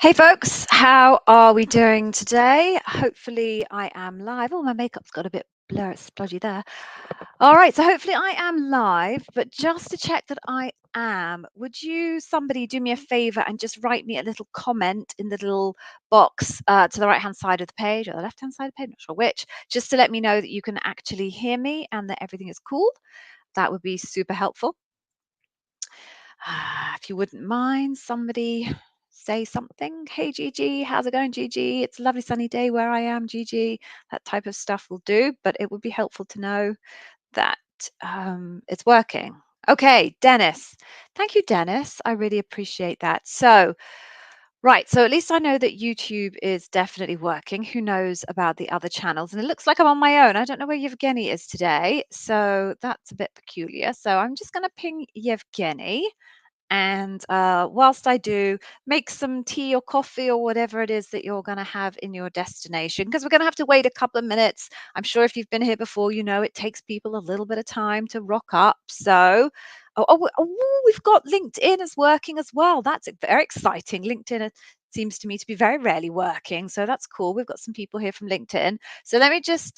Hey folks, how are we doing today? Hopefully I am live. Oh, my makeup's got a bit blur, it's splodgy there. All right, so hopefully I am live, but just to check that I am, would you somebody do me a favor and just write me a little comment in the little box to the right-hand side of the page or the left-hand side of the page, not sure which, just to let me know that you can actually hear me and that everything is cool. That would be super helpful. If you wouldn't mind, somebody say something. Hey, Gigi, how's it going, Gigi? It's a lovely sunny day where I am, Gigi. That type of stuff will do, but it would be helpful to know that it's working. Okay, Dennis. Thank you, Dennis. I really appreciate that. So, right, so at least I know that YouTube is definitely working. Who knows about the other channels? And it looks like I'm on my own. I don't know where Yevgeny is today, so that's a bit peculiar. So I'm just going to ping Yevgeny. And whilst I do, make some tea or coffee or whatever it is that you're going to have in your destination, because we're going to have to wait a couple of minutes. I'm sure if you've been here before, you know it takes people a little bit of time to rock up. So, we've got LinkedIn is working as well. That's very exciting. LinkedIn seems to me to be very rarely working. So that's cool. We've got some people here from LinkedIn. So let me just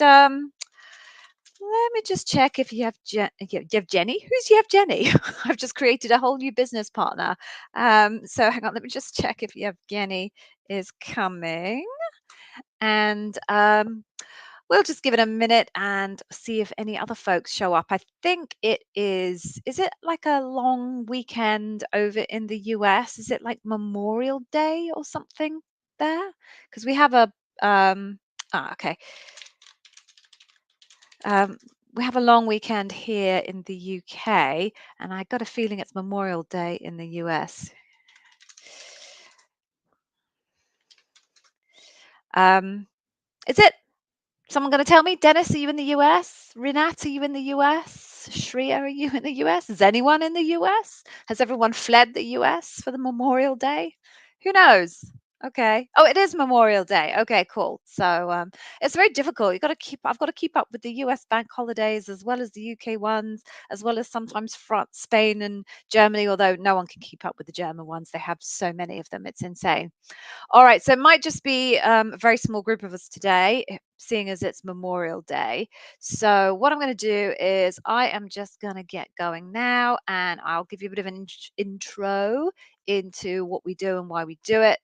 check if you have Jenny. Who's you have Jenny? I've just created a whole new business partner. So hang on, let me just check if you have Jenny is coming. And we'll just give it a minute and see if any other folks show up. I think is it like a long weekend over in the US? Is it like Memorial Day or something there? Because we have a, okay. Um, we have a long weekend here in the UK, and I got a feeling it's Memorial Day in the US. Is it? Someone going to tell me? Dennis, are you in the US? Rinat, are you in the US? Shreya, are you in the US? Is anyone in the US? Has everyone fled the US for the Memorial Day? Who knows? Okay. Oh, it is Memorial Day. Okay, cool. So it's very difficult. I've got to keep up with the US bank holidays as well as the UK ones, as well as sometimes France, Spain, and Germany, although no one can keep up with the German ones. They have so many of them. It's insane. All right, so it might just be a very small group of us today, seeing as it's Memorial Day. So what I'm going to do is I am just going to get going now, and I'll give you a bit of an intro into what we do and why we do it.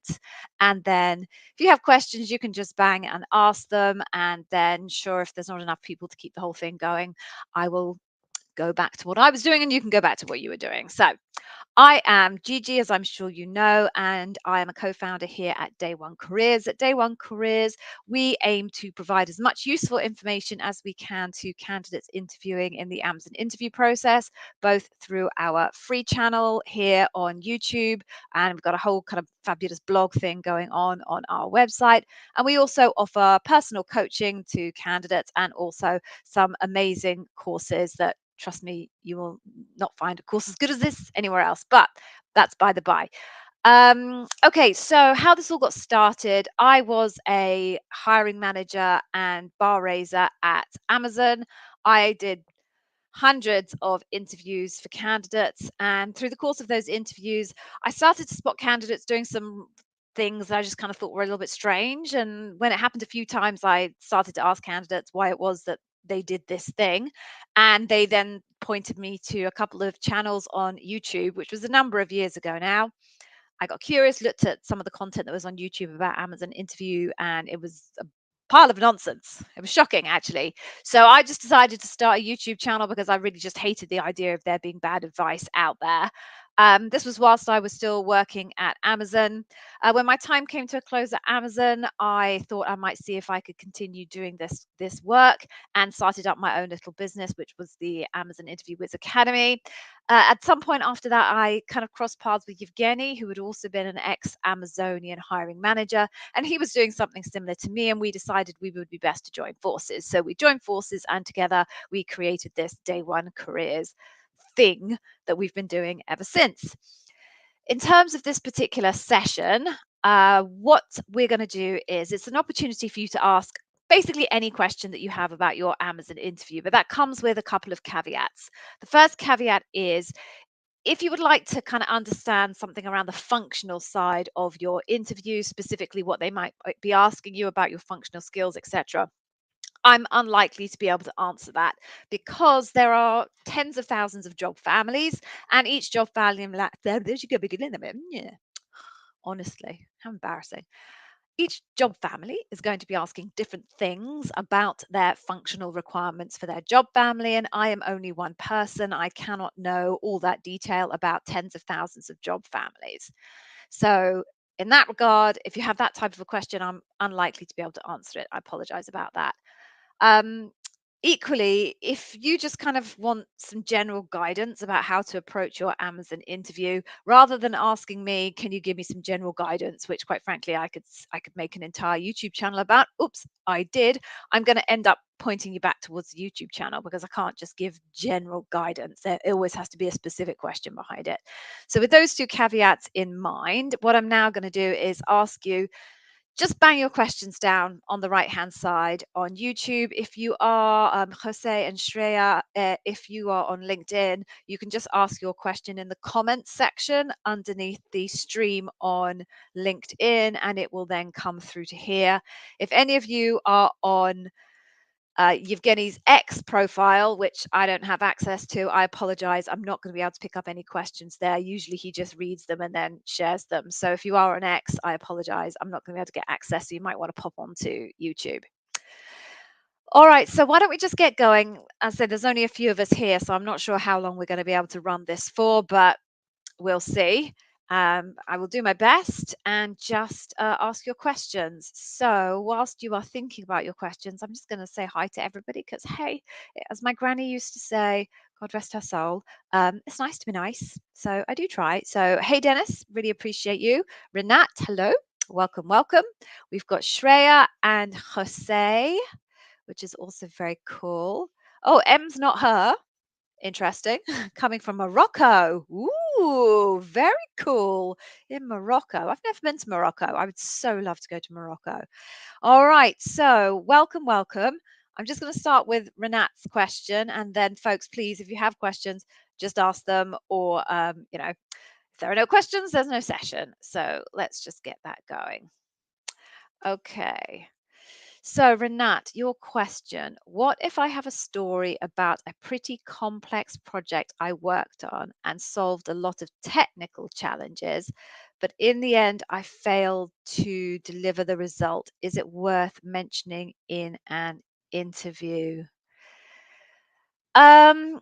And then if you have questions, you can just bang and ask them. And then, sure, if there's not enough people to keep the whole thing going, I will go back to what I was doing and you can go back to what you were doing. So I am Gigi, as I'm sure you know, and I am a co-founder here at Day One Careers. At Day One Careers, we aim to provide as much useful information as we can to candidates interviewing in the Amazon interview process, both through our free channel here on YouTube, and we've got a whole kind of fabulous blog thing going on our website. And we also offer personal coaching to candidates and also some amazing courses that, trust me, you will not find a course as good as this anywhere else, but that's by the by. Okay, so how this all got started, I was a hiring manager and bar raiser at Amazon. I did hundreds of interviews for candidates, and through the course of those interviews, I started to spot candidates doing some things that I just kind of thought were a little bit strange. And when it happened a few times, I started to ask candidates why it was that they did this thing. And they then pointed me to a couple of channels on YouTube, which was a number of years ago now. I got curious, looked at some of the content that was on YouTube about Amazon interview, and it was a pile of nonsense. It was shocking, actually. So I just decided to start a YouTube channel because I really just hated the idea of there being bad advice out there. This was whilst I was still working at Amazon. When my time came to a close at Amazon, I thought I might see if I could continue doing this work, and started up my own little business, which was the Amazon Interview Wiz Academy. At some point after that, I kind of crossed paths with Yevgeny, who had also been an ex-Amazonian hiring manager, and he was doing something similar to me, and we decided we would be best to join forces. So we joined forces, and together we created this Day One Careers thing that we've been doing ever since. In terms of this particular session, what we're going to do is it's an opportunity for you to ask basically any question that you have about your Amazon interview, but that comes with a couple of caveats. The first caveat is If you would like to kind of understand something around the functional side of your interview, specifically what they might be asking you about your functional skills, etc., I'm unlikely to be able to answer that because there are tens of thousands of job families, and each job family, yeah, honestly, how embarrassing. Each job family is going to be asking different things about their functional requirements for their job family, and I am only one person. I cannot know all that detail about tens of thousands of job families. So, in that regard, if you have that type of a question, I'm unlikely to be able to answer it. I apologize about that. Um, Equally, if you just kind of want some general guidance about how to approach your Amazon interview, rather than asking me, "Can you give me some general guidance?" which, quite frankly, I could make an entire YouTube channel about. Oops, I did. I'm going to end up pointing you back towards the YouTube channel because I can't just give general guidance. There always has to be a specific question behind it. So, with those two caveats in mind, what I'm now going to do is ask you, just bang your questions down on the right hand side on YouTube. If you are Jose and Shreya, if you are on LinkedIn, you can just ask your question in the comments section underneath the stream on LinkedIn, and it will then come through to here. If any of you are on Yevgeny's X profile, which I don't have access to, I apologize. I'm not going to be able to pick up any questions there. Usually he just reads them and then shares them. So if you are on X, I apologize. I'm not going to be able to get access. So you might want to pop onto YouTube. All right, so why don't we just get going? As I said, there's only a few of us here, so I'm not sure how long we're going to be able to run this for, but we'll see. I will do my best and just ask your questions. So, whilst you are thinking about your questions, I'm just going to say hi to everybody because, hey, as my granny used to say, God rest her soul, it's nice to be nice. So, I do try. So, hey, Dennis, really appreciate you. Renat, hello. Welcome, welcome. We've got Shreya and Jose, which is also very cool. Oh, M's not her. Interesting. Coming from Morocco. Ooh, very cool. In Morocco. I've never been to Morocco. I would so love to go to Morocco. All right. So, welcome, welcome. I'm just going to start with Renat's question. And then, folks, please, if you have questions, just ask them. Or, if there are no questions, there's no session. So, let's just get that going. Okay. So, Renat, your question: what if I have a story about a pretty complex project I worked on and solved a lot of technical challenges, but in the end I failed to deliver the result? Is it worth mentioning in an interview? Um,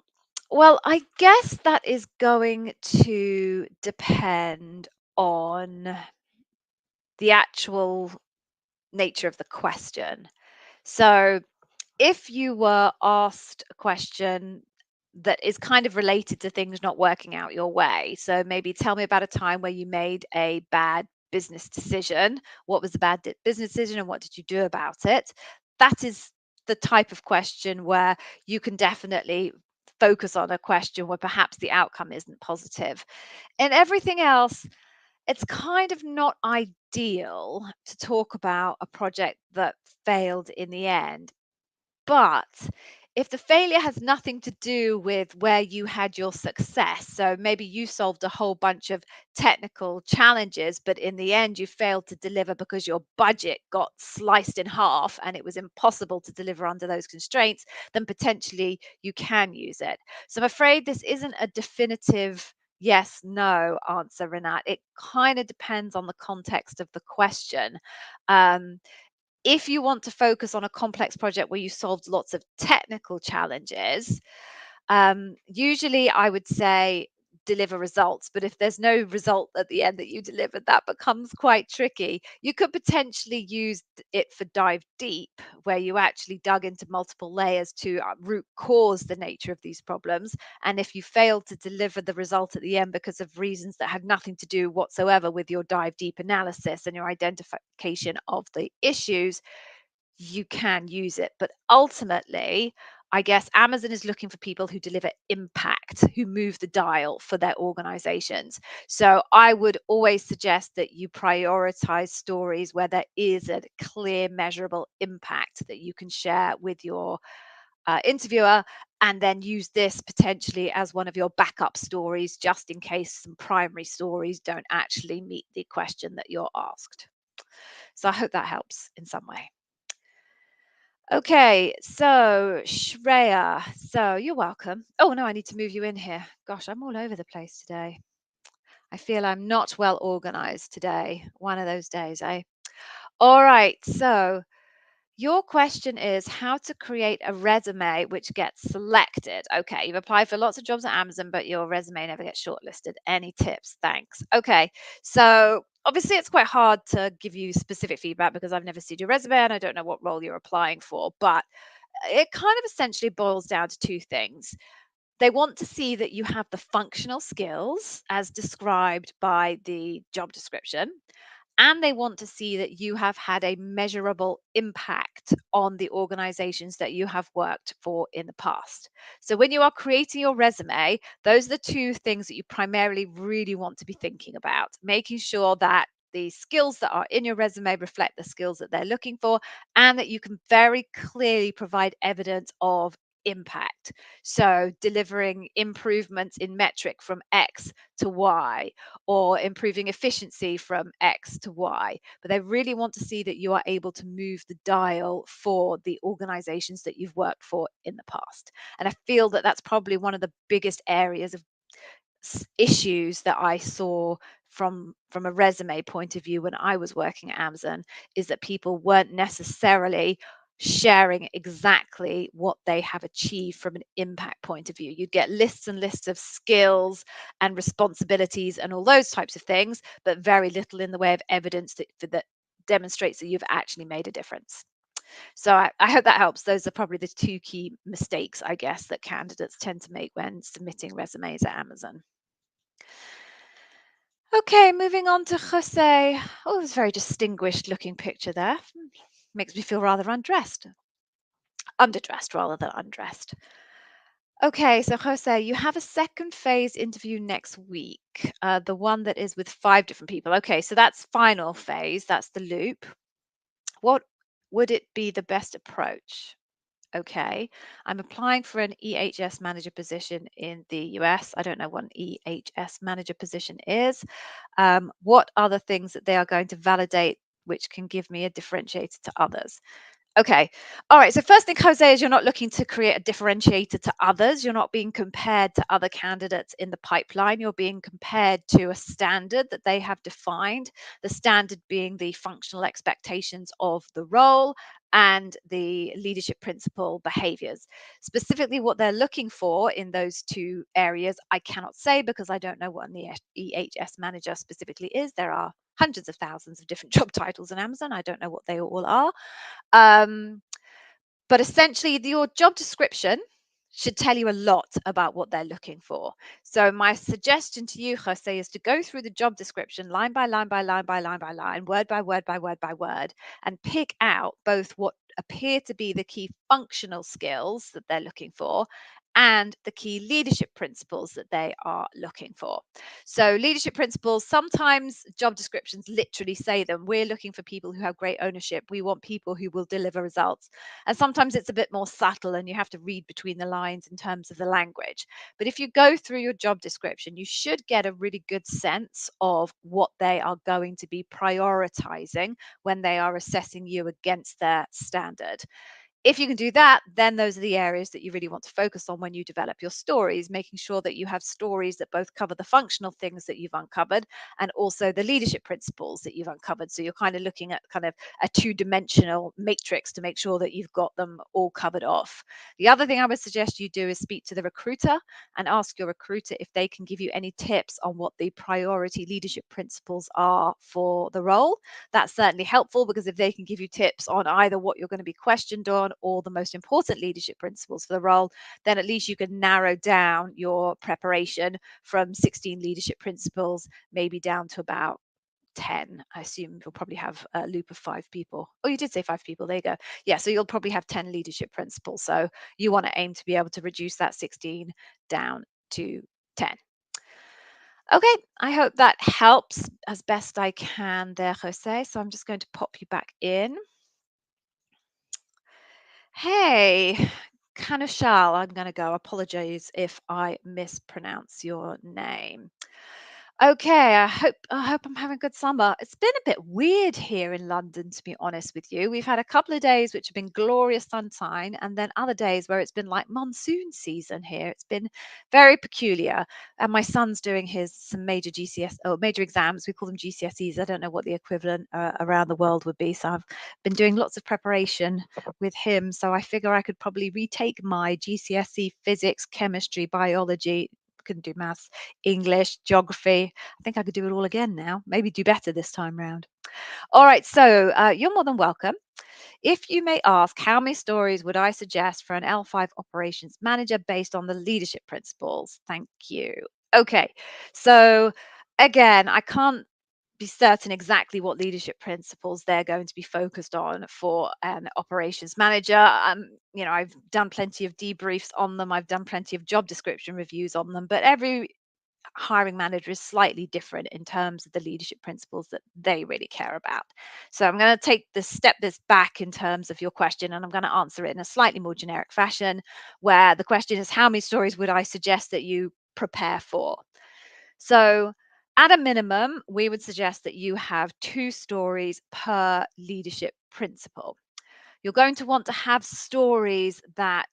well, I guess that is going to depend on the actual nature of the question. So, if you were asked a question that is kind of related to things not working out your way, so maybe tell me about a time where you made a bad business decision. What was the bad business decision and what did you do about it? That is the type of question where you can definitely focus on a question where perhaps the outcome isn't positive. And everything else, it's kind of not ideal to talk about a project that failed in the end, but if the failure has nothing to do with where you had your success, so maybe you solved a whole bunch of technical challenges, but in the end you failed to deliver because your budget got sliced in half and it was impossible to deliver under those constraints, then potentially you can use it. So I'm afraid this isn't a definitive yes, no answer, Renat. It kind of depends on the context of the question. Um, if you want to focus on a complex project where you solved lots of technical challenges, usually I would say deliver results. But if there's no result at the end that you delivered, that becomes quite tricky. You could potentially use it for dive deep, where you actually dug into multiple layers to root cause the nature of these problems. And if you failed to deliver the result at the end because of reasons that had nothing to do whatsoever with your dive deep analysis and your identification of the issues, you can use it. But ultimately, I guess Amazon is looking for people who deliver impact, who move the dial for their organizations. So I would always suggest that you prioritize stories where there is a clear, measurable impact that you can share with your interviewer, and then use this potentially as one of your backup stories, just in case some primary stories don't actually meet the question that you're asked. So I hope that helps in some way. Okay, so Shreya, so you're welcome. Oh no, I need to move you in here. Gosh, I'm all over the place today. I feel I'm not well organized today. One of those days, eh? All right, so your question is how to create a resume which gets selected. Okay, you've applied for lots of jobs at Amazon, but your resume never gets shortlisted. Any tips? Thanks. Okay, so obviously it's quite hard to give you specific feedback because I've never seen your resume and I don't know what role you're applying for, but it kind of essentially boils down to two things. They want to see that you have the functional skills as described by the job description, and they want to see that you have had a measurable impact on the organizations that you have worked for in the past. So when you are creating your resume, those are the two things that you primarily really want to be thinking about, making sure that the skills that are in your resume reflect the skills that they're looking for, and that you can very clearly provide evidence of impact. So delivering improvements in metric from X to Y, or improving efficiency from X to Y. But they really want to see that you are able to move the dial for the organizations that you've worked for in the past. And I feel that that's probably one of the biggest areas of issues that I saw from a resume point of view when I was working at Amazon, is that people weren't necessarily sharing exactly what they have achieved from an impact point of view. You'd get lists and lists of skills and responsibilities and all those types of things, but very little in the way of evidence that demonstrates that you've actually made a difference. So I hope that helps. Those are probably the two key mistakes, I guess, that candidates tend to make when submitting resumes at Amazon. Okay, moving on to Jose. Oh, it was a very distinguished looking picture there. Makes me feel rather underdressed rather than undressed. Okay, so Jose, you have a second phase interview next week, the one that is with 5 different people. Okay, so that's final phase, that's the loop. What would it be the best approach? Okay, I'm applying for an EHS manager position in the US. I don't know what an EHS manager position is. What are the things that they are going to validate which can give me a differentiator to others? Okay. All right. So first thing, Jose, is you're not looking to create a differentiator to others. You're not being compared to other candidates in the pipeline. You're being compared to a standard that they have defined, the standard being the functional expectations of the role and the leadership principle behaviors. Specifically, what they're looking for in those two areas, I cannot say because I don't know what an EHS manager specifically is. There are hundreds of thousands of different job titles in Amazon. I don't know what they all are. Um, but essentially, your job description should tell you a lot about what they're looking for. So, my suggestion to you, Jose, is to go through the job description line by line by line by line by line, word by word by word by word, and pick out both what appear to be the key functional skills that they're looking for and the key leadership principles that they are looking for. So, leadership principles, sometimes job descriptions literally say them. We're looking for people who have great ownership. We want people who will deliver results. And sometimes it's a bit more subtle and you have to read between the lines in terms of the language. But if you go through your job description, you should get a really good sense of what they are going to be prioritizing when they are assessing you against their standard. If you can do that, then those are the areas that you really want to focus on when you develop your stories, making sure that you have stories that both cover the functional things that you've uncovered and also the leadership principles that you've uncovered. So you're kind of looking at kind of a two-dimensional matrix to make sure that you've got them all covered off. The other thing I would suggest you do is speak to the recruiter and ask your recruiter if they can give you any tips on what the priority leadership principles are for the role. That's certainly helpful because if they can give you tips on either what you're going to be questioned on or the most important leadership principles for the role, then at least you can narrow down your preparation from 16 leadership principles, maybe down to about 10. I assume you'll probably have a loop of 5 people. Oh, you did say 5 people. There you go. Yeah, so you'll probably have 10 leadership principles. So you want to aim to be able to reduce that 16 down to 10. Okay, I hope that helps as best I can there, Jose. So I'm just going to pop you back in. Hey, Kanushal, I'm going to go. Apologies if I mispronounce your name. Okay, I hope I'm having a good summer. It's been a bit weird here in London, to be honest with you. We've had a couple of days which have been glorious sunshine, and then other days where it's been like monsoon season here. It's been very peculiar. And my son's doing his some major major exams. We call them GCSEs. I don't know what the equivalent around the world would be. So I've been doing lots of preparation with him. So I figure I could probably retake my GCSE physics, chemistry, biology. Couldn't do maths, English, geography. I think I could do it all again now. Maybe do better this time round. All right, so you're more than welcome. If you may ask, how many stories would I suggest for an L5 operations manager based on the leadership principles? Thank you. Okay, so again, I can't be certain exactly what leadership principles they're going to be focused on for an operations manager. I've done plenty of debriefs on them. I've done plenty of job description reviews on them, but every hiring manager is slightly different in terms of the leadership principles that they really care about. So I'm going to take this back in terms of your question, and I'm going to answer it in a slightly more generic fashion, where the question is, how many stories would I suggest that you prepare for? So at a minimum, we would suggest that you have 2 stories per leadership principle. You're going to want to have stories that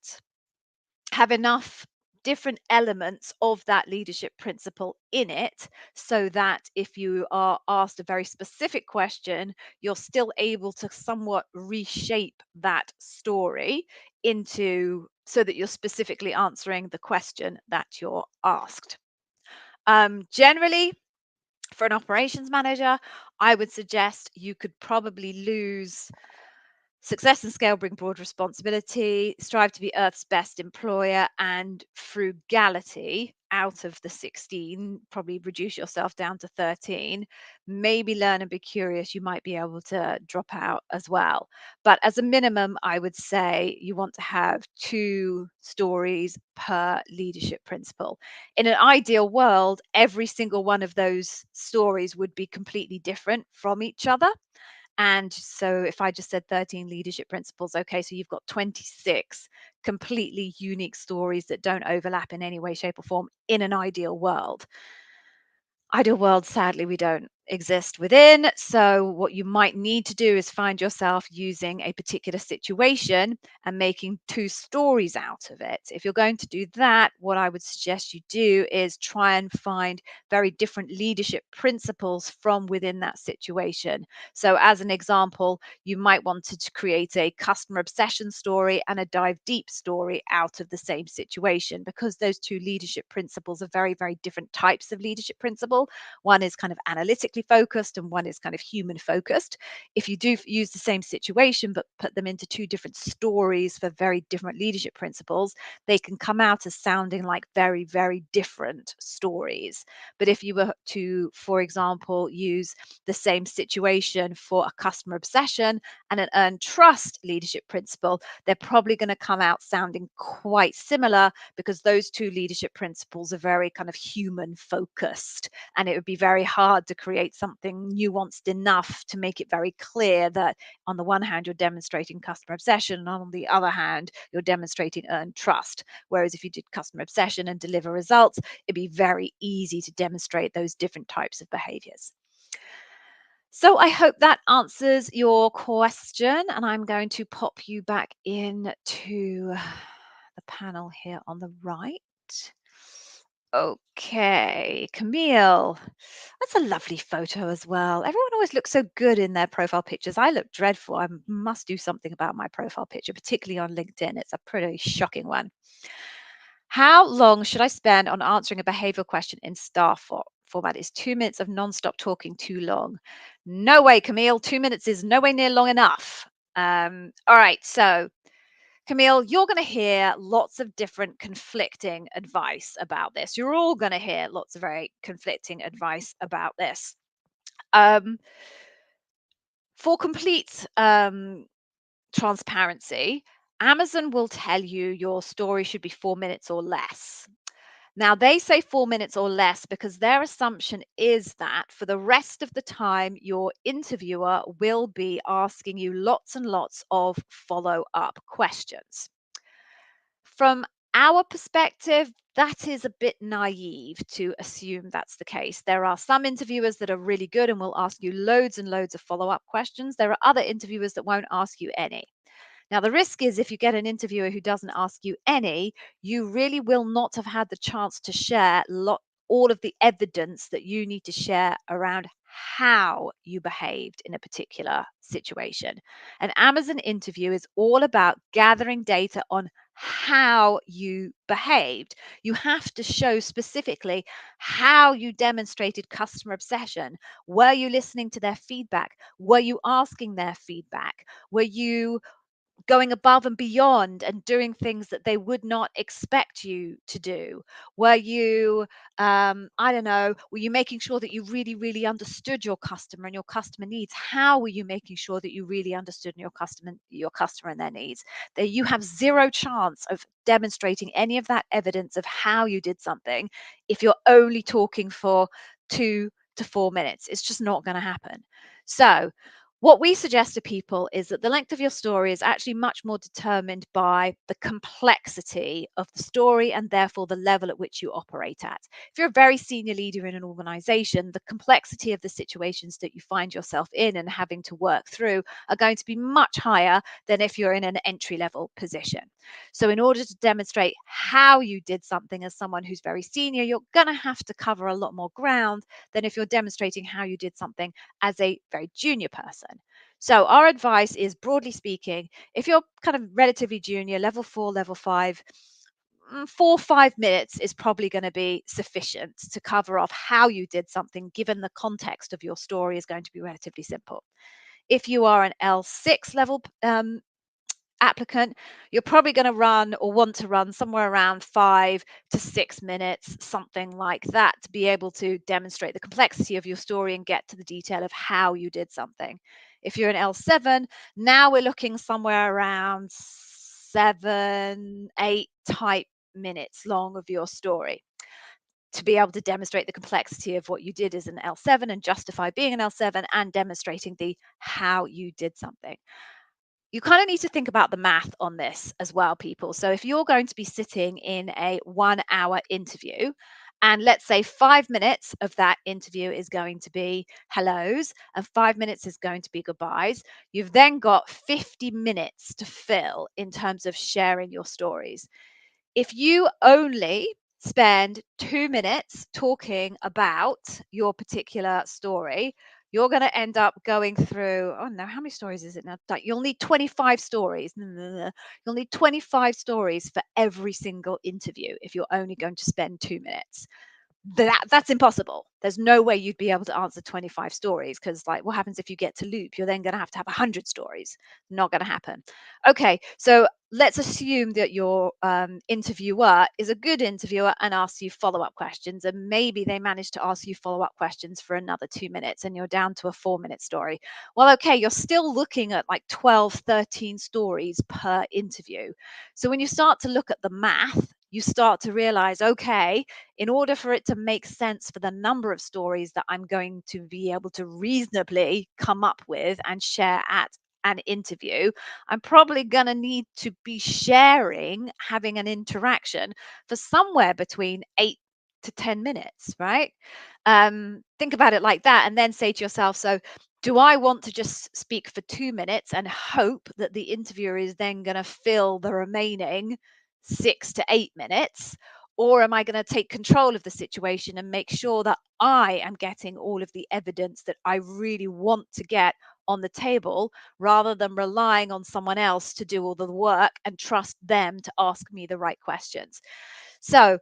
have enough different elements of that leadership principle in it so that if you are asked a very specific question, you're still able to somewhat reshape that story into so that you're specifically answering the question that you're asked. Generally, for an operations manager, I would suggest you could probably lose success and scale bring broad responsibility, strive to be Earth's best employer, and frugality out of the 16, probably reduce yourself down to 13. Maybe learn and be curious, you might be able to drop out as well. But as a minimum, I would say you want to have 2 stories per leadership principle. In an ideal world, every single one of those stories would be completely different from each other. And so if I just said 13 leadership principles, okay, so you've got 26 completely unique stories that don't overlap in any way, shape, or form in an ideal world. Ideal world, sadly, we don't exist within. So, what you might need to do is find yourself using a particular situation and making 2 stories out of it. If you're going to do that, what I would suggest you do is try and find very different leadership principles from within that situation. So, as an example, you might want to create a customer obsession story and a dive deep story out of the same situation because those 2 leadership principles are very, very different types of leadership principle. One is kind of analytically focused and one is kind of human focused. If you do use the same situation but put them into 2 different stories for very different leadership principles, they can come out as sounding like very, very different stories. But if you were to, for example, use the same situation for a customer obsession and an earned trust leadership principle, they're probably going to come out sounding quite similar because those 2 leadership principles are very kind of human focused. And it would be very hard to create something nuanced enough to make it very clear that on the one hand, you're demonstrating customer obsession, and on the other hand, you're demonstrating earned trust. Whereas if you did customer obsession and deliver results, it'd be very easy to demonstrate those different types of behaviors. So I hope that answers your question, and I'm going to pop you back into the panel here on the right. Okay, Camille. That's a lovely photo as well. Everyone always looks so good in their profile pictures. I look dreadful. I must do something about my profile picture, particularly on LinkedIn. It's a pretty shocking one. How long should I spend on answering a behavioral question in format? Is 2 minutes of non-stop talking too long? No way, Camille. 2 minutes is nowhere near long enough. All right, so Camille, you're going to hear lots of different conflicting advice about this. You're all going to hear lots of very conflicting advice about this. For complete transparency, Amazon will tell you your story should be 4 minutes or less. Now, they say 4 minutes or less because their assumption is that for the rest of the time, your interviewer will be asking you lots and lots of follow up questions. From our perspective, that is a bit naive to assume that's the case. There are some interviewers that are really good and will ask you loads and loads of follow up questions. There are other interviewers that won't ask you any. Now, the risk is if you get an interviewer who doesn't ask you any, you really will not have had the chance to share all of the evidence that you need to share around how you behaved in a particular situation. An Amazon interview is all about gathering data on how you behaved. You have to show specifically how you demonstrated customer obsession. Were you listening to their feedback? Were you asking their feedback? Were you going above and beyond and doing things that they would not expect you to do? Were you, I don't know, were you making sure that you really, really understood your customer and your customer needs? How were you making sure that you really understood your customer and their needs? That you have zero chance of demonstrating any of that evidence of how you did something if you're only talking for 2 to 4 minutes. It's just not going to happen. So what we suggest to people is that the length of your story is actually much more determined by the complexity of the story and therefore the level at which you operate at. If you're a very senior leader in an organization, the complexity of the situations that you find yourself in and having to work through are going to be much higher than if you're in an entry level position. So, in order to demonstrate how you did something as someone who's very senior, you're going to have to cover a lot more ground than if you're demonstrating how you did something as a very junior person. So, our advice is broadly speaking, if you're kind of relatively junior, level 4, level 5, 4 or 5 minutes is probably going to be sufficient to cover off how you did something, given the context of your story is going to be relatively simple. If you are an L6 level applicant, you're probably going to run or want to run somewhere around 5 to 6 minutes, something like that, to be able to demonstrate the complexity of your story and get to the detail of how you did something. If you're an L7, now we're looking somewhere around 7, 8 type minutes long of your story to be able to demonstrate the complexity of what you did as an L7 and justify being an L7 and demonstrating the how you did something. You kind of need to think about the math on this as well, people. So if you're going to be sitting in a 1 hour interview, and let's say 5 minutes of that interview is going to be hellos and 5 minutes is going to be goodbyes, you've then got 50 minutes to fill in terms of sharing your stories. If you only spend 2 minutes talking about your particular story, you're going to end up going through, oh no, how many stories is it now? Like, you'll need 25 stories. You'll need 25 stories for every single interview if you're only going to spend 2 minutes. That's impossible. There's no way you'd be able to answer 25 stories because, like, what happens if you get to loop? You're then going to have 100 stories. Not going to happen. Okay, so let's assume that your interviewer is a good interviewer and asks you follow-up questions, and maybe they manage to ask you follow-up questions for another 2 minutes and you're down to a 4 minute story. Well, okay, you're still looking at like 12, 13 stories per interview. So when you start to look at the math, you start to realize, okay, in order for it to make sense for the number of stories that I'm going to be able to reasonably come up with and share at an interview, I'm probably going to need to be sharing, having an interaction for somewhere between 8 to 10 minutes, right? Think about it like that and then say to yourself, so do I want to just speak for 2 minutes and hope that the interviewer is then going to fill the remaining 6 to 8 minutes? Or am I going to take control of the situation and make sure that I am getting all of the evidence that I really want to get on the table rather than relying on someone else to do all the work and trust them to ask me the right questions? So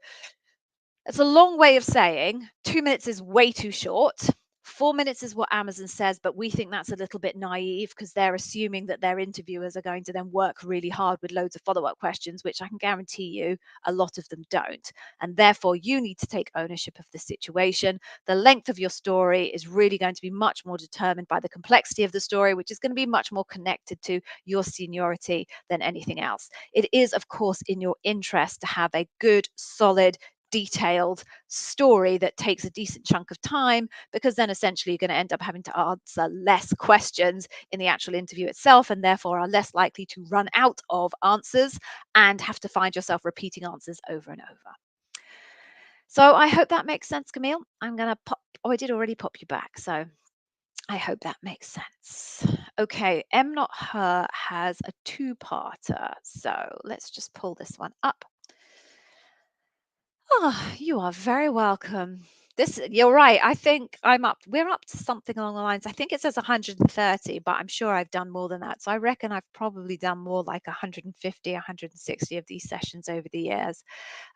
it's a long way of saying 2 minutes is way too short. 4 minutes is what Amazon says, but we think that's a little bit naive because they're assuming that their interviewers are going to then work really hard with loads of follow-up questions, which I can guarantee you a lot of them don't. And therefore, you need to take ownership of the situation. The length of your story is really going to be much more determined by the complexity of the story, which is going to be much more connected to your seniority than anything else. It is, of course, in your interest to have a good, solid, detailed story that takes a decent chunk of time, because then essentially you're going to end up having to answer less questions in the actual interview itself, and therefore are less likely to run out of answers and have to find yourself repeating answers over and over. So I hope that makes sense, Camille. I'm going to pop, oh, I did already pop you back. So I hope that makes sense. Okay, M Not Her has a two-parter. So let's just pull this one up. Oh, you are very welcome. You're right. I think we're up to something along the lines. I think it says 130, but I'm sure I've done more than that. So I reckon I've probably done more like 150, 160 of these sessions over the years.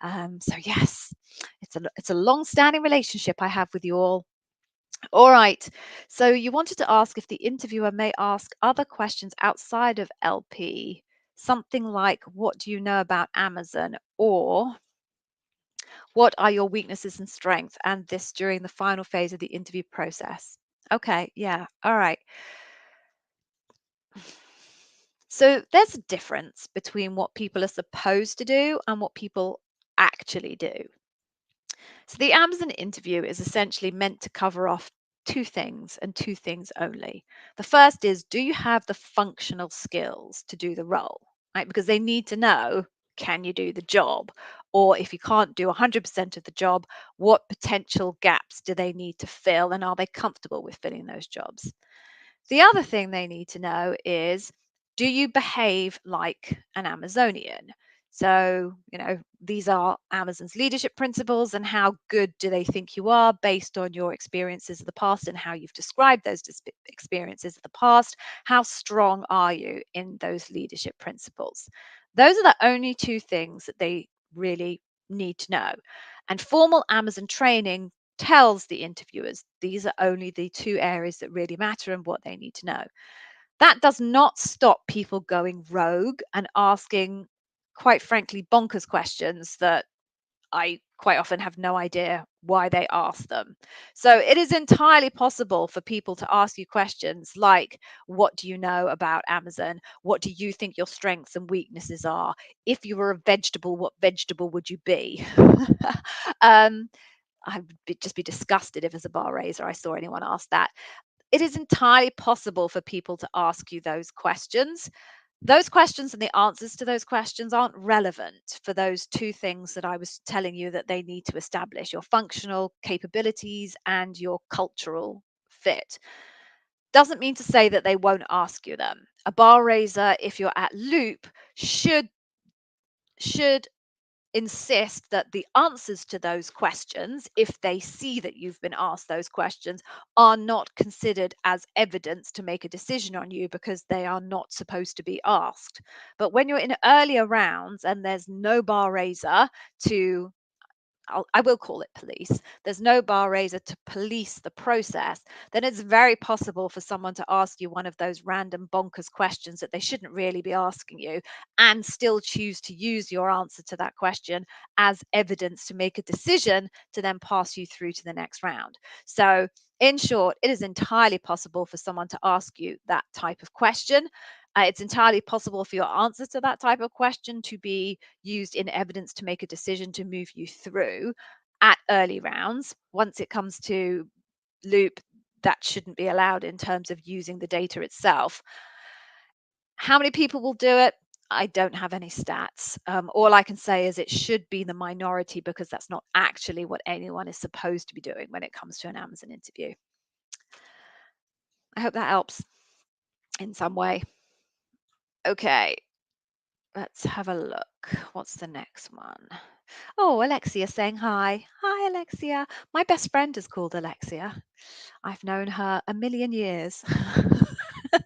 So yes, it's a long-standing relationship I have with you all. All right. So you wanted to ask if the interviewer may ask other questions outside of LP, something like, "What do you know about Amazon?" or "What are your weaknesses and strengths?" and this during the final phase of the interview process. Okay, yeah, all right. So there's a difference between what people are supposed to do and what people actually do. So the Amazon interview is essentially meant to cover off two things and two things only. The first is, do you have the functional skills to do the role? Right? Because they need to know, can you do the job? Or if you can't do 100% of the job, what potential gaps do they need to fill, and are they comfortable with filling those jobs? The other thing they need to know is, do you behave like an Amazonian? So, these are Amazon's leadership principles, and how good do they think you are based on your experiences of the past and how you've described those experiences of the past? How strong are you in those leadership principles? Those are the only two things that they really need to know. And formal Amazon training tells the interviewers these are only the two areas that really matter and what they need to know. That does not stop people going rogue and asking, quite frankly, bonkers questions that I quite often have no idea why they ask them. So it is entirely possible for people to ask you questions like, "What do you know about Amazon? What do you think your strengths and weaknesses are? If you were a vegetable, what vegetable would you be?" um, just be disgusted if as a bar raiser I saw anyone ask that. It is entirely possible for people to ask you those questions. Those questions and the answers to those questions aren't relevant for those two things that I was telling you that they need to establish: your functional capabilities and your cultural fit. Doesn't mean to say that they won't ask you them. A bar raiser, if you're at Loop, should insist that the answers to those questions, if they see that you've been asked those questions, are not considered as evidence to make a decision on you, because they are not supposed to be asked. But when you're in earlier rounds and there's no bar raiser to I will call it police. There's no bar raiser to police the process, then it's very possible for someone to ask you one of those random bonkers questions that they shouldn't really be asking you, and still choose to use your answer to that question as evidence to make a decision to then pass you through to the next round. So, in short, it is entirely possible for someone to ask you that type of question. It's entirely possible for your answer to that type of question to be used in evidence to make a decision to move you through at early rounds. Once it comes to Loop, that shouldn't be allowed in terms of using the data itself. How many people will do it? I don't have any stats. All I can say is it should be the minority, because that's not actually what anyone is supposed to be doing when it comes to an Amazon interview. I hope that helps in some way. Okay, let's have a look. What's the next one? Oh, Alexia saying hi. Hi, Alexia. My best friend is called Alexia. I've known her a million years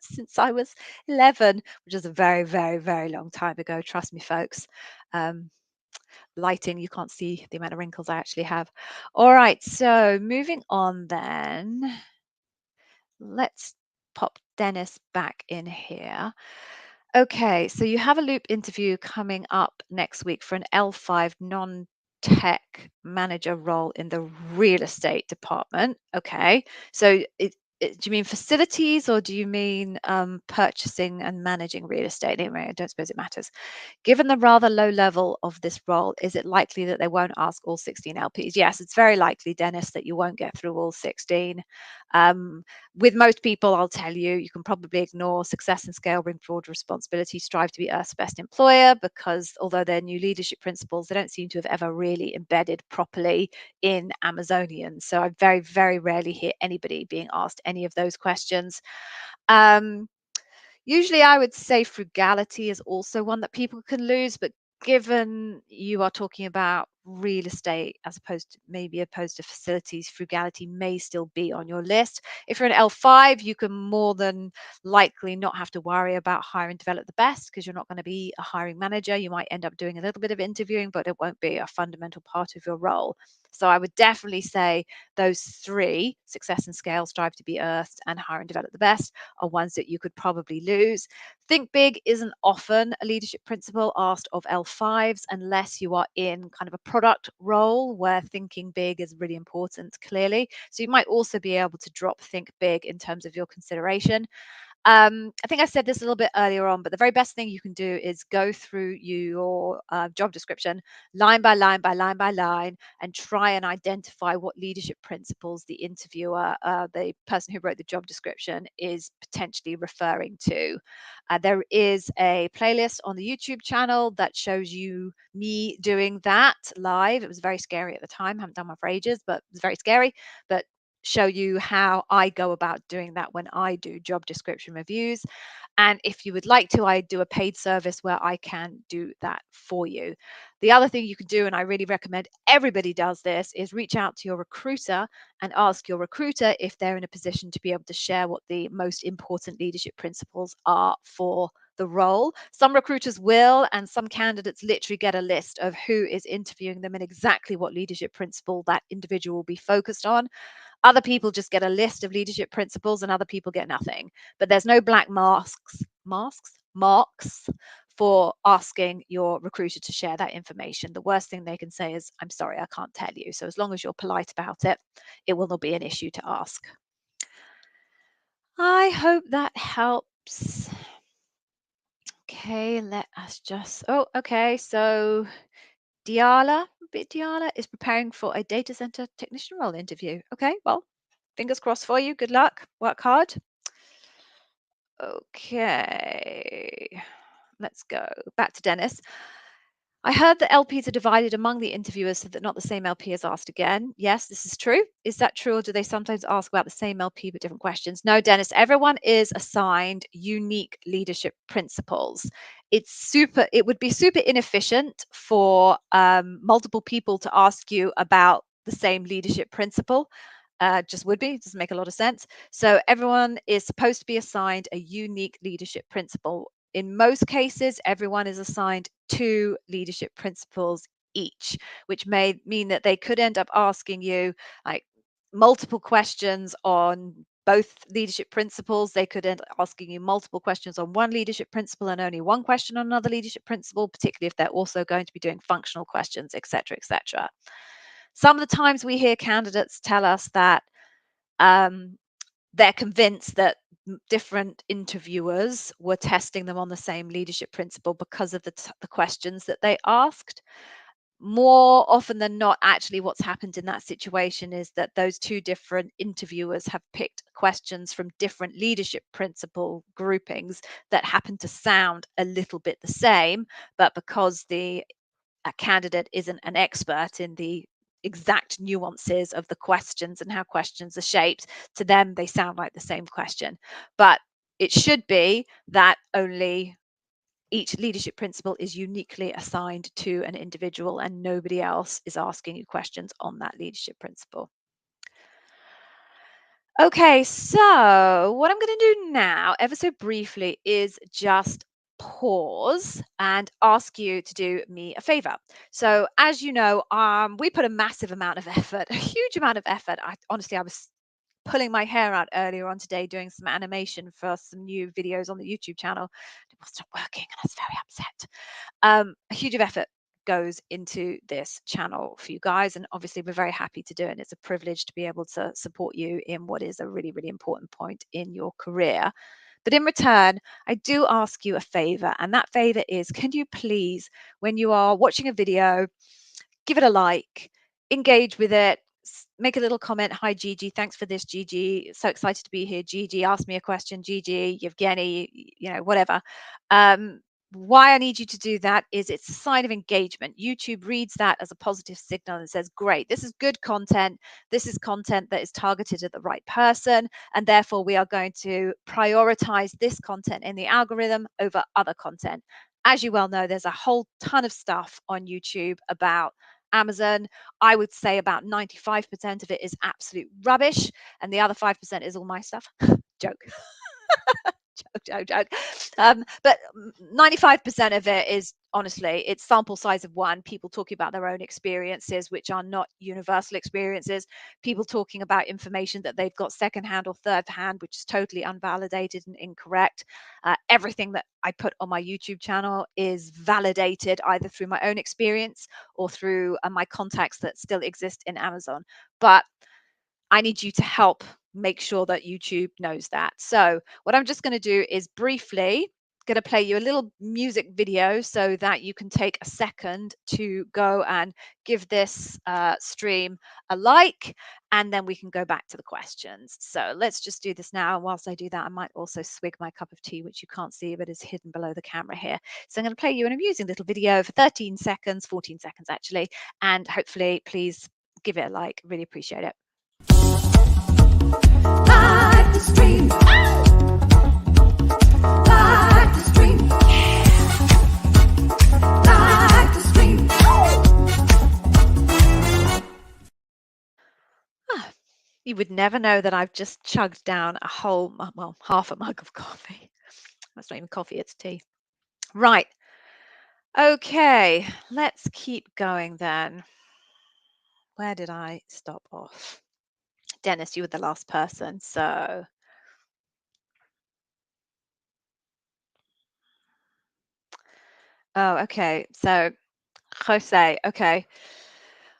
since I was 11, which is a very, very, very long time ago. Trust me, folks. Um, Lighting, you can't see the amount of wrinkles I actually have. All right, so moving on then. Let's pop Dennis back in here. Okay, so you have a Loop interview coming up next week for an L5 non-tech manager role in the real estate department. Okay, so Do you mean facilities or do you mean purchasing and managing real estate? Anyway, I don't suppose it matters. Given the rather low level of this role, is it likely that they won't ask all 16 LPs? Yes, it's very likely, Dennis, that you won't get through all 16. Um, with most people, I'll tell you, you can probably ignore success and scale, bring forward responsibility, strive to be Earth's best employer, because although they're new leadership principles, they don't seem to have ever really embedded properly in Amazonian. So I very, very rarely hear anybody being asked any of those questions. Um, Usually, I would say frugality is also one that people can lose, but given you are talking about real estate as opposed to facilities, frugality may still be on your list. If you're an L5, you can more than likely not have to worry about hire and develop the best because you're not going to be a hiring manager. You might end up doing a little bit of interviewing, but it won't be a fundamental part of your role. So I would definitely say those three, success and scale, strive to be earthed, and hire and develop the best, are ones that you could probably lose. Think big isn't often a leadership principle asked of L5s unless you are in kind of a product role where thinking big is really important, clearly. So you might also be able to drop think big in terms of your consideration. I think I said this a little bit earlier on, but the very best thing you can do is go through your job description line by line by line by line and try and identify what leadership principles the interviewer, the person who wrote the job description, is potentially referring to. There is a playlist on the YouTube channel that shows you me doing that live. It was very scary at the time. Haven't done one for ages, but it was very scary. But show you how I go about doing that when I do job description reviews. And if you would like to, I do a paid service where I can do that for you. The other thing you can do, and I really recommend everybody does this, is reach out to your recruiter and ask your recruiter if they're in a position to be able to share what the most important leadership principles are for the role. Some recruiters will, and some candidates literally get a list of who is interviewing them and exactly what leadership principle that individual will be focused on. Other people just get a list of leadership principles and other people get nothing. But there's no black marks for asking your recruiter to share that information. The worst thing they can say is, I'm sorry, I can't tell you. So as long as you're polite about it, it will not be an issue to ask. I hope that helps. Okay, let us just, oh, okay. So Diala is preparing for a data center technician role interview. Okay, well, fingers crossed for you. Good luck. Work hard. Okay, let's go back to Dennis. I heard that LPs are divided among the interviewers so that not the same LP is asked again. Yes, this is true. Is that true, or do they sometimes ask about the same LP but different questions? No, Dennis, everyone is assigned unique leadership principles. It would be super inefficient for multiple people to ask you about the same leadership principle. Just would be, it doesn't make a lot of sense. So everyone is supposed to be assigned a unique leadership principle. In most cases, everyone is assigned 2 leadership principles each, which may mean that they could end up asking you like multiple questions on both leadership principles. They could end up asking you multiple questions on one leadership principle and only one question on another leadership principle, particularly if they're also going to be doing functional questions, etc., etc. Some of the times we hear candidates tell us that um, they're convinced that different interviewers were testing them on the same leadership principle because of the questions that they asked. More often than not, actually, what's happened in that situation is that those 2 different interviewers have picked questions from different leadership principle groupings that happen to sound a little bit the same, but because the a candidate isn't an expert in the exact nuances of the questions and how questions are shaped, to them they sound like the same question. But it should be that only each leadership principle is uniquely assigned to an individual and nobody else is asking you questions on that leadership principle. Okay, so what I'm going to do now, ever so briefly, is just pause and ask you to do me a favor. So, as you know, we put a massive amount of effort, a huge amount of effort. I was pulling my hair out earlier on today doing some animation for some new videos on the YouTube channel. It wasn't working, and I was very upset. A huge of effort goes into this channel for you guys. And obviously, we're very happy to do it. And it's a privilege to be able to support you in what is a really, really important point in your career. But in return, I do ask you a favor. And that favor is, can you please, when you are watching a video, give it a like, engage with it, make a little comment. Hi, Gigi. Thanks for this, Gigi. So excited to be here. Gigi, ask me a question. Gigi, Yevgeny, whatever. Why I need you to do that is it's a sign of engagement. YouTube reads that as a positive signal and says, great, this is good content. This is content that is targeted at the right person. And therefore, we are going to prioritize this content in the algorithm over other content. As you well know, there's a whole ton of stuff on YouTube about Amazon. I would say about 95% of it is absolute rubbish, and the other 5% is all my stuff. Joke. Joke. But 95% of it is, honestly, it's sample size of one, people talking about their own experiences, which are not universal experiences, people talking about information that they've got secondhand or third hand, which is totally unvalidated and incorrect. Everything that I put on my YouTube channel is validated either through my own experience or through my contacts that still exist in Amazon. But I need you to help make sure that YouTube knows that. So what I'm just going to do is briefly going to play you a little music video so that you can take a second to go and give this stream a like, and then we can go back to the questions. So let's just do this now. And whilst I do that, I might also swig my cup of tea, which you can't see, but is hidden below the camera here. So I'm going to play you an amusing little video for 13 seconds, 14 seconds actually, and hopefully please give it a like. Really appreciate it. Like the stream. Like the stream. Like the stream. You would never know that I've just chugged down a whole, well, half a mug of coffee. That's not even coffee, it's tea. Right. Okay, let's keep going then. Where did I stop off? Dennis, you were the last person, so okay. So Jose, okay.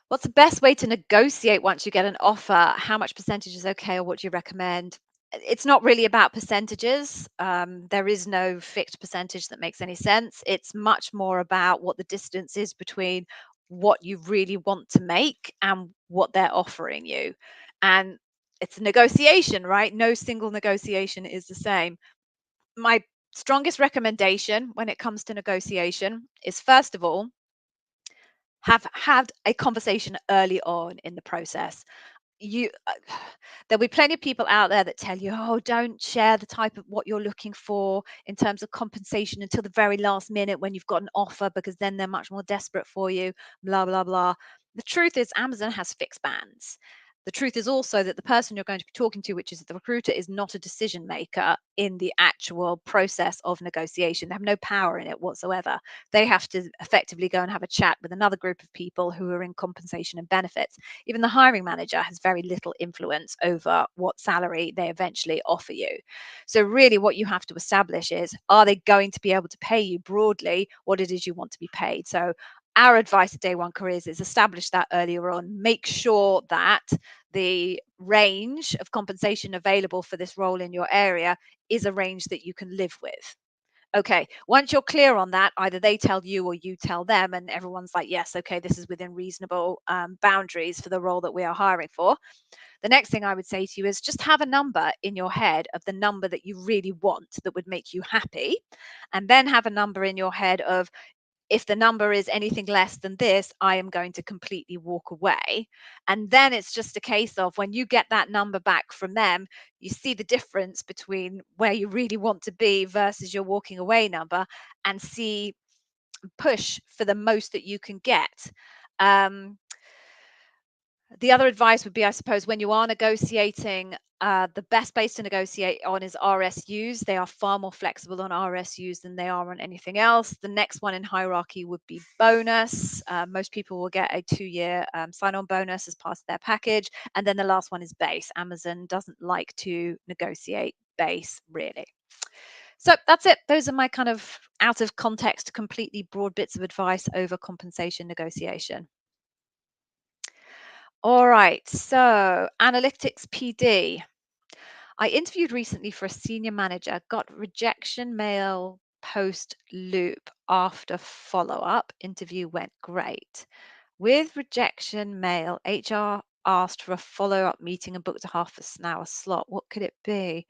What's the best way to negotiate once you get an offer? How much percentage is okay, or what do you recommend? It's not really about percentages. There is no fixed percentage that makes any sense. It's much more about what the distance is between what you really want to make and what they're offering you. And it's a negotiation, right? No single negotiation is the same. My strongest recommendation when it comes to negotiation is, first of all, have had a conversation early on in the process. You There'll be plenty of people out there that tell you, oh, don't share the type of what you're looking for in terms of compensation until the very last minute when you've got an offer, because then they're much more desperate for you, blah blah blah. The truth is, Amazon has fixed bands. The truth is also that the person you're going to be talking to, which is the recruiter, is not a decision maker in the actual process of negotiation. They have no power in it whatsoever. They have to effectively go and have a chat with another group of people who are in compensation and benefits. Even the hiring manager has very little influence over what salary they eventually offer you. So really what you have to establish is, are they going to be able to pay you broadly what it is you want to be paid? So our advice at Day One Careers is establish that earlier on. Make sure that the range of compensation available for this role in your area is a range that you can live with. Okay, once you're clear on that, either they tell you or you tell them, and everyone's like, yes, okay, this is within reasonable boundaries for the role that we are hiring for. The next thing I would say to you is just have a number in your head of the number that you really want that would make you happy, and then have a number in your head of, if the number is anything less than this, I am going to completely walk away. And then it's just a case of, when you get that number back from them, you see the difference between where you really want to be versus your walking away number, and push for the most that you can get. The other advice would be, I suppose, when you are negotiating, the best place to negotiate on is RSUs. They are far more flexible on RSUs than they are on anything else. The next one in hierarchy would be bonus. Most people will get a 2-year sign-on bonus as part of their package. And then the last one is base. Amazon doesn't like to negotiate base, really. So that's it. Those are my kind of out of context, completely broad bits of advice over compensation negotiation. All right. So, analytics PD. I interviewed recently for a senior manager, got rejection mail post loop after follow up. Interview went great. With rejection mail, HR asked for a follow up meeting and booked a half an hour slot. What could it be?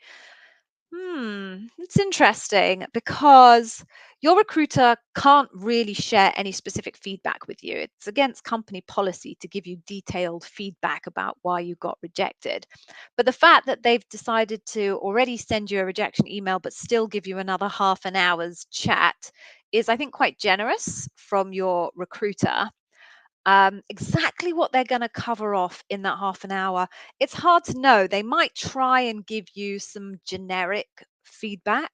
It's interesting because your recruiter can't really share any specific feedback with you. It's against company policy to give you detailed feedback about why you got rejected. But the fact that they've decided to already send you a rejection email but still give you another half an hour's chat is, I think, quite generous from your recruiter. Exactly what they're going to cover off in that half an hour, it's hard to know. They might try and give you some generic feedback,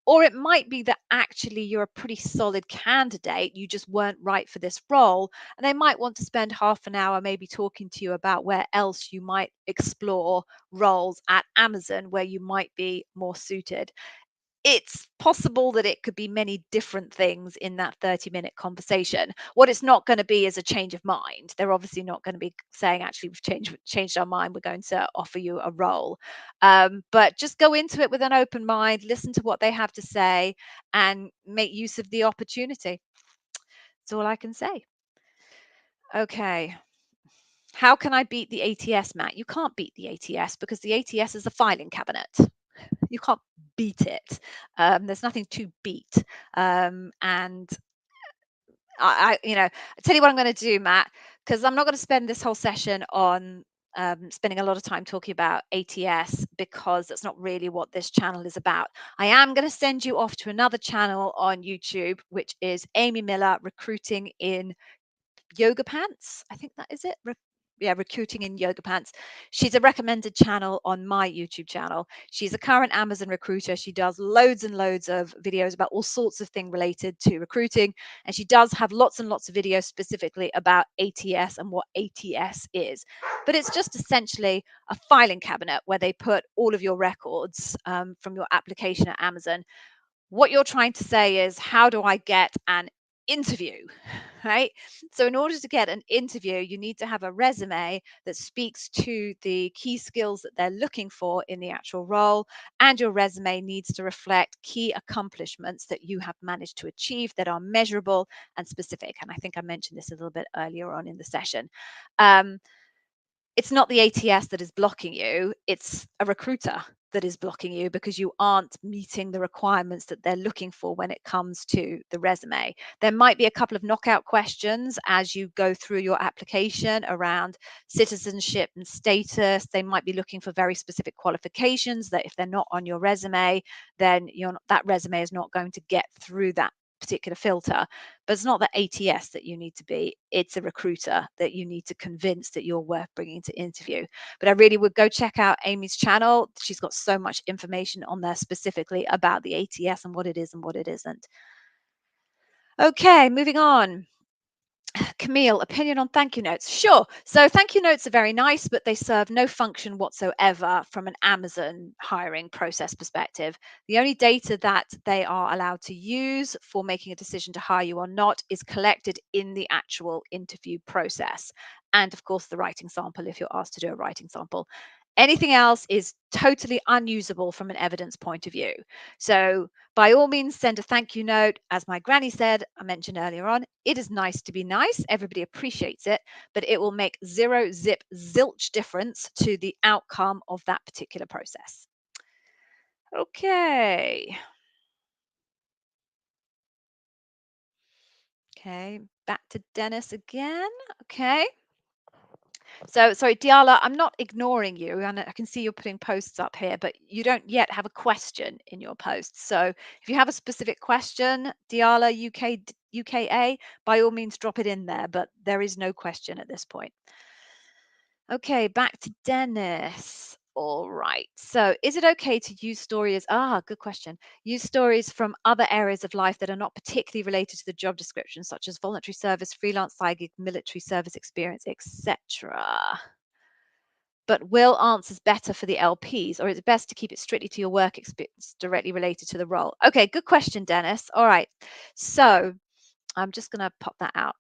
or it might be that actually you're a pretty solid candidate. You just weren't right for this role. And they might want to spend half an hour maybe talking to you about where else you might explore roles at Amazon where you might be more suited. It's possible that it could be many different things in that 30-minute conversation. What it's not going to be is a change of mind. They're obviously not going to be saying, actually, we've changed our mind. We're going to offer you a role. But just go into it with an open mind, listen to what they have to say, and make use of the opportunity. That's all I can say. Okay. How can I beat the ATS, Matt? You can't beat the ATS because the ATS is a filing cabinet. You can't beat it. There's nothing to beat. And I tell you what I'm going to do, Matt, because I'm not going to spend this whole session on spending a lot of time talking about ATS because that's not really what this channel is about. I am going to send you off to another channel on YouTube, which is Amy Miller Recruiting in Yoga Pants. I think that is it. Yeah, recruiting in yoga pants. She's a recommended channel on my YouTube channel. She's a current Amazon recruiter. She does loads and loads of videos about all sorts of things related to recruiting. And she does have lots and lots of videos specifically about ATS and what ATS is. But it's just essentially a filing cabinet where they put all of your records from your application at Amazon. What you're trying to say is, how do I get an interview? Right? So, in order to get an interview, you need to have a resume that speaks to the key skills that they're looking for in the actual role. And your resume needs to reflect key accomplishments that you have managed to achieve that are measurable and specific. And I think I mentioned this a little bit earlier on in the session. Um, it's not the ATS that is blocking you, it's a recruiter that is blocking you because you aren't meeting the requirements that they're looking for when it comes to the resume. There might be a couple of knockout questions as you go through your application around citizenship and status. They might be looking for very specific qualifications that if they're not on your resume, then that resume is not going to get through that particular filter. But it's not the ATS that you need to be, it's a recruiter that you need to convince that you're worth bringing to interview. But I really would go check out Amy's channel. She's got so much information on there specifically about the ATS and what it is and what it isn't. Okay, moving on. Camille, opinion on thank you notes. Sure. So thank you notes are very nice, but they serve no function whatsoever from an Amazon hiring process perspective. The only data that they are allowed to use for making a decision to hire you or not is collected in the actual interview process. And of course, the writing sample, if you're asked to do a writing sample. Anything else is totally unusable from an evidence point of view. So by all means, send a thank you note. As my granny said, I mentioned earlier on, it is nice to be nice. Everybody appreciates it, but it will make zero zip zilch difference to the outcome of that particular process. Okay. Okay. Back to Dennis again. Okay. So, sorry, Diala, I'm not ignoring you. And I can see you're putting posts up here, but you don't yet have a question in your posts. So, if you have a specific question, Diala UKA, by all means, drop it in there. But there is no question at this point. Okay, back to Dennis. All right. So, is it okay to use stories? Good question. Use stories from other areas of life that are not particularly related to the job description, such as voluntary service, freelance side gig, military service experience, etc. but will answers better for the LPs, or is it best to keep it strictly to your work experience directly related to the role? Okay, good question, Dennis. All right. So I'm just going to pop that out.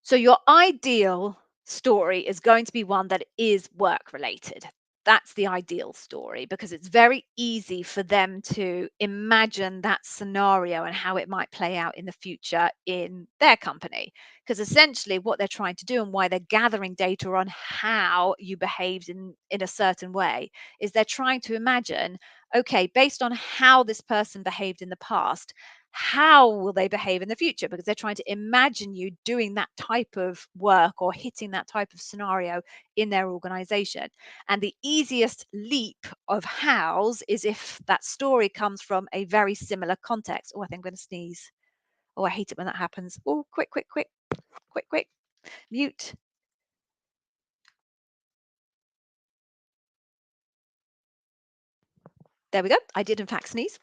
So your ideal story is going to be one that is work related. That's the ideal story because it's very easy for them to imagine that scenario and how it might play out in the future in their company. Because essentially, what they're trying to do and why they're gathering data on how you behaved in a certain way is they're trying to imagine, okay, based on how this person behaved in the past, how will they behave in the future, because they're trying to imagine you doing that type of work or hitting that type of scenario in their organization. And the easiest leap of hows is if that story comes from a very similar context. Oh, I think I'm going to sneeze. Oh, I hate it when that happens. Oh, quick, quick, quick, quick, quick, mute. There we go. I did in fact sneeze.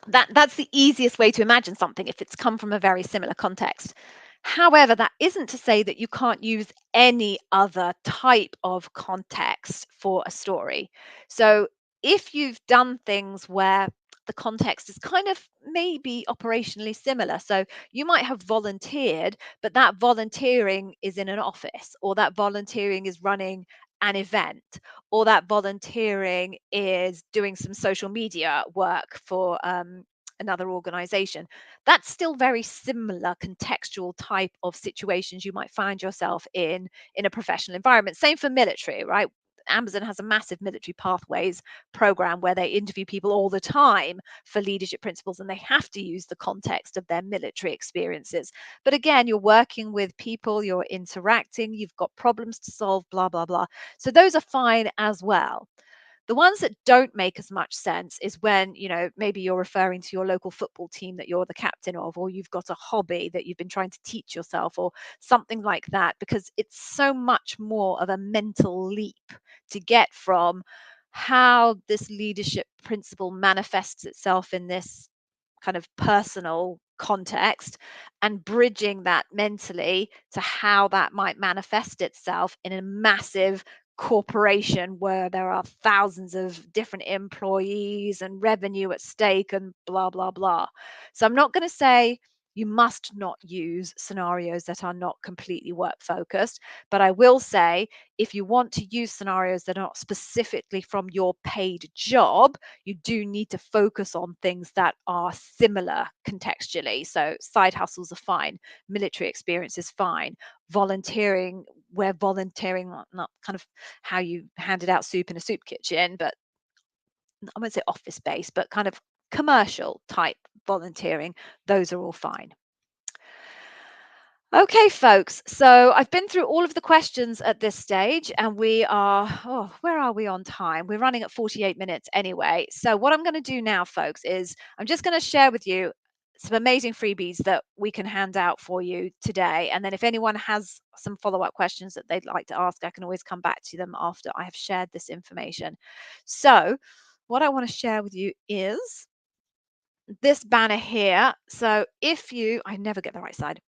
That's the easiest way to imagine something if it's come from a very similar context. However, that isn't to say that you can't use any other type of context for a story. So if you've done things where the context is kind of maybe operationally similar, so you might have volunteered, but that volunteering is in an office, or that volunteering is running an event, or that volunteering is doing some social media work for another organization. That's still very similar contextual type of situations you might find yourself in a professional environment. Same for military, right? Amazon has a massive military pathways program where they interview people all the time for leadership principles, and they have to use the context of their military experiences. But again, you're working with people, you're interacting, you've got problems to solve, blah, blah, blah. So those are fine as well. The ones that don't make as much sense is when, maybe you're referring to your local football team that you're the captain of, or you've got a hobby that you've been trying to teach yourself, or something like that, because it's so much more of a mental leap to get from how this leadership principle manifests itself in this kind of personal context, and bridging that mentally to how that might manifest itself in a massive corporation where there are thousands of different employees and revenue at stake and blah, blah, blah. So I'm not going to say you must not use scenarios that are not completely work focused, but I will say if you want to use scenarios that are not specifically from your paid job, you do need to focus on things that are similar contextually. So side hustles are fine, military experience is fine, volunteering, where volunteering, not kind of how you handed out soup in a soup kitchen, but I won't say office based, but kind of commercial type volunteering, those are all fine. Okay, folks. So I've been through all of the questions at this stage, and we are, where are we on time? We're running at 48 minutes anyway. So what I'm going to do now, folks, is I'm just going to share with you some amazing freebies that we can hand out for you today. And then if anyone has some follow-up questions that they'd like to ask, I can always come back to them after I have shared this information. So what I want to share with you is this banner here. So I never get the right side.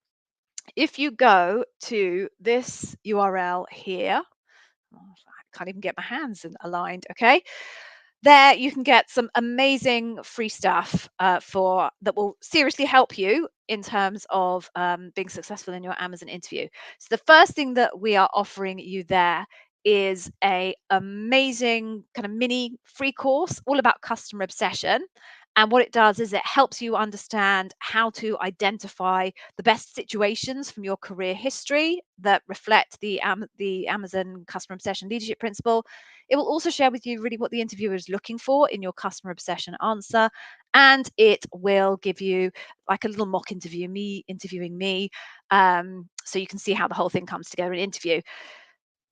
If you go to this URL here, I can't even get my hands aligned, okay? There you can get some amazing free stuff for that will seriously help you in terms of being successful in your Amazon interview. So the first thing that we are offering you there is a amazing kind of mini free course all about customer obsession. And what it does is it helps you understand how to identify the best situations from your career history that reflect the Amazon customer obsession leadership principle. It will also share with you really what the interviewer is looking for in your customer obsession answer. And it will give you like a little mock interview, me interviewing me. So you can see how the whole thing comes together in an interview.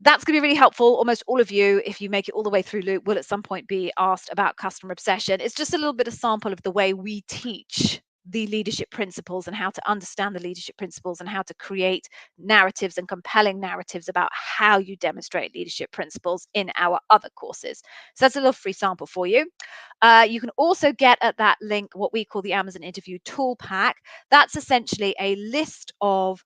That's going to be really helpful. Almost all of you, if you make it all the way through Loop, will at some point be asked about customer obsession. It's just a little bit of sample of the way we teach the leadership principles and how to understand the leadership principles and how to create narratives and compelling narratives about how you demonstrate leadership principles in our other courses. So that's a little free sample for you. You can also get at that link what we call the Amazon Interview Tool Pack. That's essentially a list of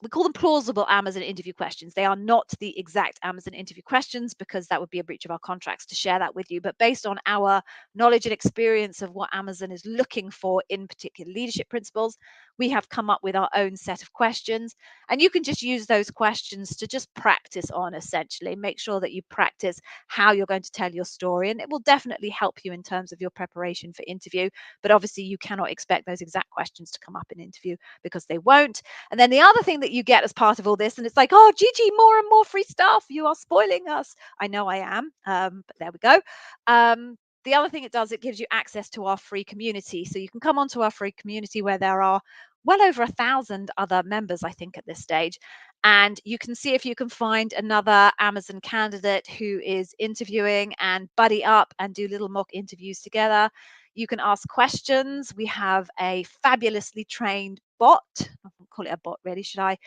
we call them plausible Amazon interview questions. They are not the exact Amazon interview questions because that would be a breach of our contracts to share that with you. But based on our knowledge and experience of what Amazon is looking for in particular leadership principles, we have come up with our own set of questions. And you can just use those questions to just practice on, essentially. Make sure that you practice how you're going to tell your story. And it will definitely help you in terms of your preparation for interview. But obviously, you cannot expect those exact questions to come up in interview because they won't. And then the other thing that you get as part of all this, and it's like, oh, Gigi, more and more free stuff. You are spoiling us. I know I am, but there we go. The other thing it does, it gives you access to our free community. So you can come onto our free community where there are well over 1,000 other members, I think, at this stage. And you can see if you can find another Amazon candidate who is interviewing and buddy up and do little mock interviews together. You can ask questions. We have a fabulously trained bot. I won't call it a bot, really, should I?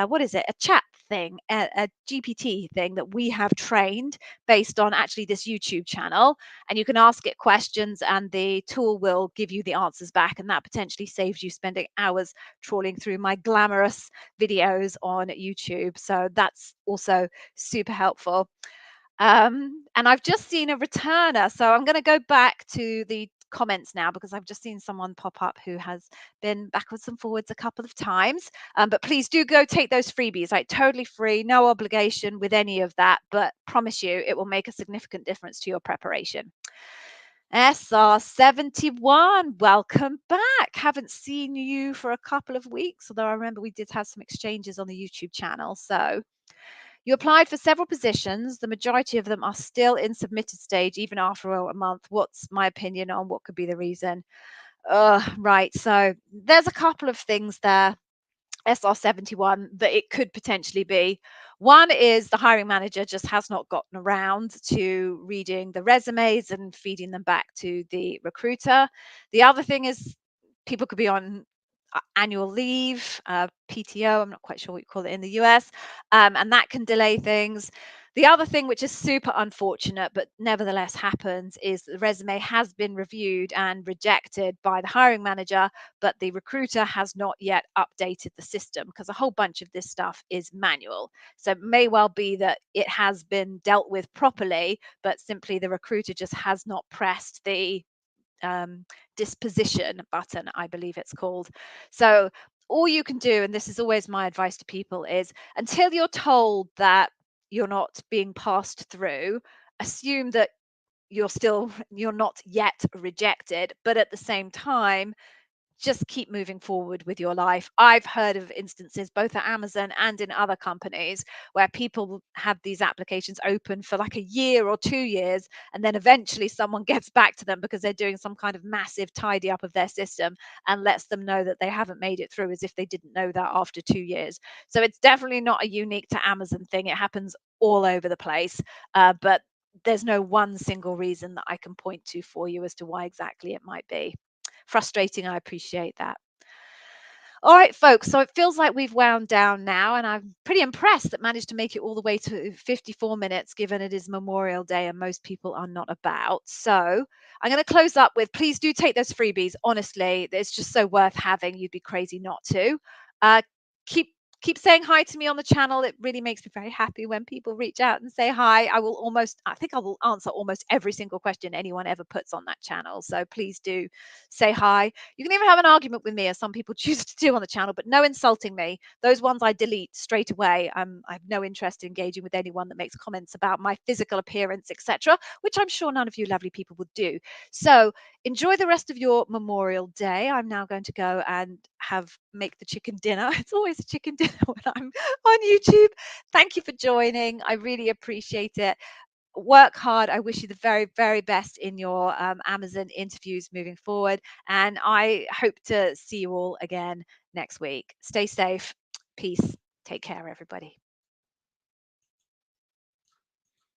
What is it? A chat thing, a GPT thing that we have trained based on actually this YouTube channel. And you can ask it questions, and the tool will give you the answers back. And that potentially saves you spending hours trawling through my glamorous videos on YouTube. So that's also super helpful. And I've just seen a returner. So I'm going to go back to the comments now because I've just seen someone pop up who has been backwards and forwards a couple of times. But please do go take those freebies, like totally free, no obligation with any of that. But promise you, it will make a significant difference to your preparation. SR71, welcome back. Haven't seen you for a couple of weeks, although I remember we did have some exchanges on the YouTube channel. So you applied for several positions. The majority of them are still in submitted stage, even after a month. What's my opinion on what could be the reason? Right. So there's a couple of things there. SR71 that it could potentially be. One is the hiring manager just has not gotten around to reading the resumes and feeding them back to the recruiter. The other thing is people could be on annual leave, PTO, I'm not quite sure what you call it in the US, and that can delay things. The other thing, which is super unfortunate, but nevertheless happens, is the resume has been reviewed and rejected by the hiring manager, but the recruiter has not yet updated the system because a whole bunch of this stuff is manual. So it may well be that it has been dealt with properly, but simply the recruiter just has not pressed the disposition button, I believe it's called. So all you can do, and this is always my advice to people, is until you're told that you're not being passed through, assume that you're not yet rejected, but at the same time just keep moving forward with your life. I've heard of instances both at Amazon and in other companies where people have these applications open for like a year or 2 years, and then eventually someone gets back to them because they're doing some kind of massive tidy up of their system and lets them know that they haven't made it through, as if they didn't know that after 2 years. So it's definitely not a unique to Amazon thing. It happens all over the place. But there's no one single reason that I can point to for you as to why exactly it might be. Frustrating, I appreciate that. All right, folks. So it feels like we've wound down now, and I'm pretty impressed that managed to make it all the way to 54 minutes, given it is Memorial Day and most people are not about. So I'm going to close up with please do take those freebies. Honestly, it's just so worth having. You'd be crazy not to. Uh, keep keep saying hi to me on the channel. It really makes me very happy when people reach out and say hi. I think I will answer almost every single question anyone ever puts on that channel. So please do say hi. You can even have an argument with me, as some people choose to do on the channel, but no insulting me. Those ones I delete straight away. I have no interest in engaging with anyone that makes comments about my physical appearance, etc., which I'm sure none of you lovely people would do. So enjoy the rest of your Memorial Day. I'm now going to go and make the chicken dinner. It's always a chicken dinner when I'm on YouTube. Thank you for joining. I really appreciate it. Work hard. I wish you the very, very best in your Amazon interviews moving forward. And I hope to see you all again next week. Stay safe. Peace. Take care, everybody.